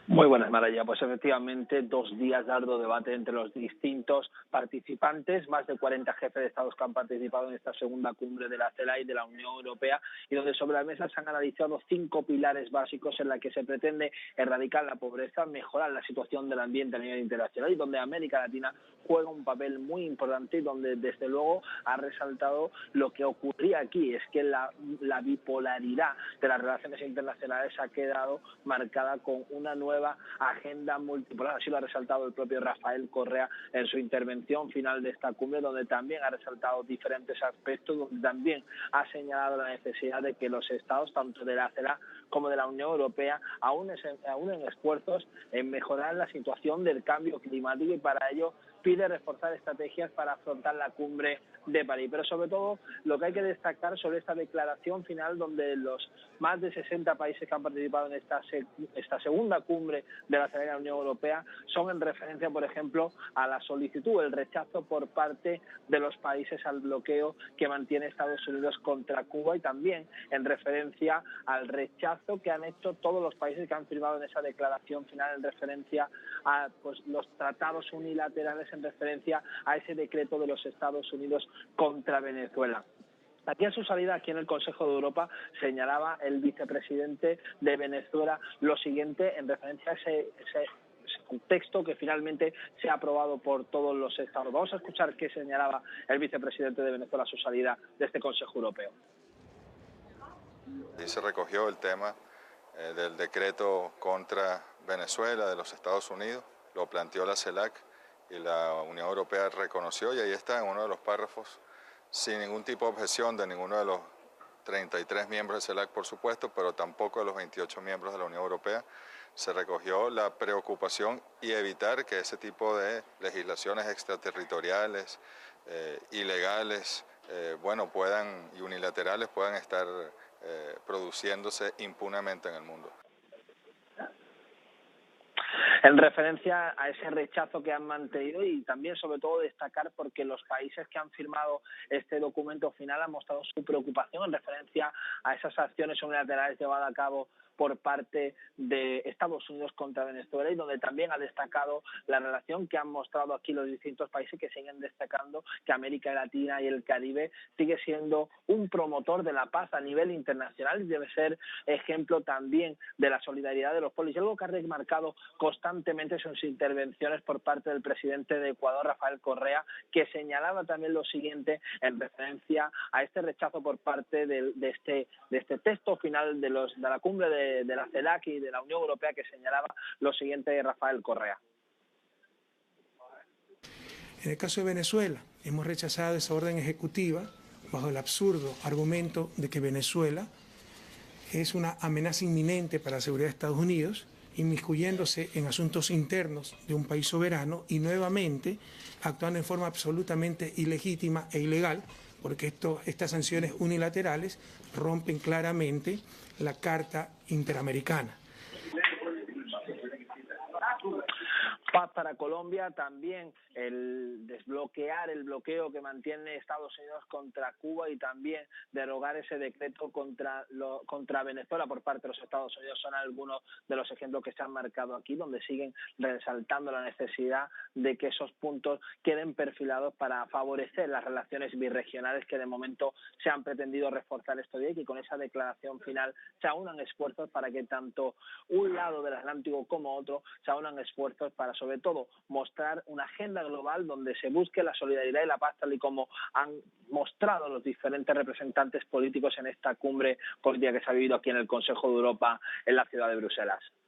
Muy buenas, Maraya. Pues efectivamente, 2 días de arduo debate entre los distintos participantes, más de 40 jefes de Estados que han participado en esta segunda cumbre de la CELAC y de la Unión Europea, y donde sobre la mesa se han analizado 5 pilares básicos en la que se pretende erradicar la pobreza, mejorar la situación del ambiente a nivel internacional, y donde América Latina juega un papel muy importante, y donde desde luego ha resaltado lo que ocurría aquí, es que la bipolaridad de las relaciones internacionales ha quedado marcada con una nueva agenda multipolar. Así lo ha resaltado el propio Rafael Correa en su intervención final de esta cumbre, donde también ha resaltado diferentes aspectos, donde también ha señalado la necesidad de que los estados, tanto de la CELAC como de la Unión Europea, aúnen esfuerzos en mejorar la situación del cambio climático, y para ello pide reforzar estrategias para afrontar la cumbre de París. Pero sobre todo lo que hay que destacar sobre esta declaración final, donde los más de 60 países que han participado en esta segunda cumbre de la CELAC de la Unión Europea son en referencia, por ejemplo, a la solicitud, el rechazo por parte de los países al bloqueo que mantiene Estados Unidos contra Cuba, y también en referencia al rechazo que han hecho todos los países que han firmado en esa declaración final en referencia a los tratados unilaterales, en referencia a ese decreto de los Estados Unidos contra Venezuela. Aquí a su salida, aquí en el Consejo de Europa, señalaba el vicepresidente de Venezuela lo siguiente en referencia a ese texto que finalmente se ha aprobado por todos los estados. Vamos a escuchar qué señalaba el vicepresidente de Venezuela a su salida de este Consejo Europeo. Y se recogió el tema del decreto contra Venezuela de los Estados Unidos, lo planteó la CELAC y la Unión Europea reconoció, y ahí está en uno de los párrafos, sin ningún tipo de objeción de ninguno de los 33 miembros de CELAC, por supuesto, pero tampoco de los 28 miembros de la Unión Europea. Se recogió la preocupación y evitar que ese tipo de legislaciones extraterritoriales, ilegales, y unilaterales puedan estar produciéndose impunemente en el mundo. En referencia a ese rechazo que han mantenido, y también sobre todo destacar porque los países que han firmado este documento final han mostrado su preocupación en referencia a esas acciones unilaterales llevadas a cabo por parte de Estados Unidos contra Venezuela, y donde también ha destacado la relación que han mostrado aquí los distintos países, que siguen destacando que América Latina y el Caribe sigue siendo un promotor de la paz a nivel internacional y debe ser ejemplo también de la solidaridad de los pueblos. Y algo que ha remarcado constantemente son sus intervenciones por parte del presidente de Ecuador, Rafael Correa, que señalaba también lo siguiente en referencia a este rechazo por parte de este texto final de la cumbre de la CELAC y de la Unión Europea, que señalaba lo siguiente Rafael Correa. En el caso de Venezuela, hemos rechazado esa orden ejecutiva bajo el absurdo argumento de que Venezuela es una amenaza inminente para la seguridad de Estados Unidos, inmiscuyéndose en asuntos internos de un país soberano y nuevamente actuando en forma absolutamente ilegítima e ilegal, porque estas sanciones unilaterales rompen claramente la Carta Interamericana. Paz para Colombia, también el desbloquear el bloqueo que mantiene Estados Unidos contra Cuba, y también derogar ese decreto contra Venezuela por parte de los Estados Unidos son algunos de los ejemplos que se han marcado aquí, donde siguen resaltando la necesidad de que esos puntos queden perfilados para favorecer las relaciones birregionales que de momento se han pretendido reforzar estos días, y que con esa declaración final se aunan esfuerzos para que tanto un lado del Atlántico como otro se aunan esfuerzos para sobre todo mostrar una agenda global donde se busque la solidaridad y la paz, tal y como han mostrado los diferentes representantes políticos en esta cumbre política que se ha vivido aquí en el Consejo de Europa en la ciudad de Bruselas.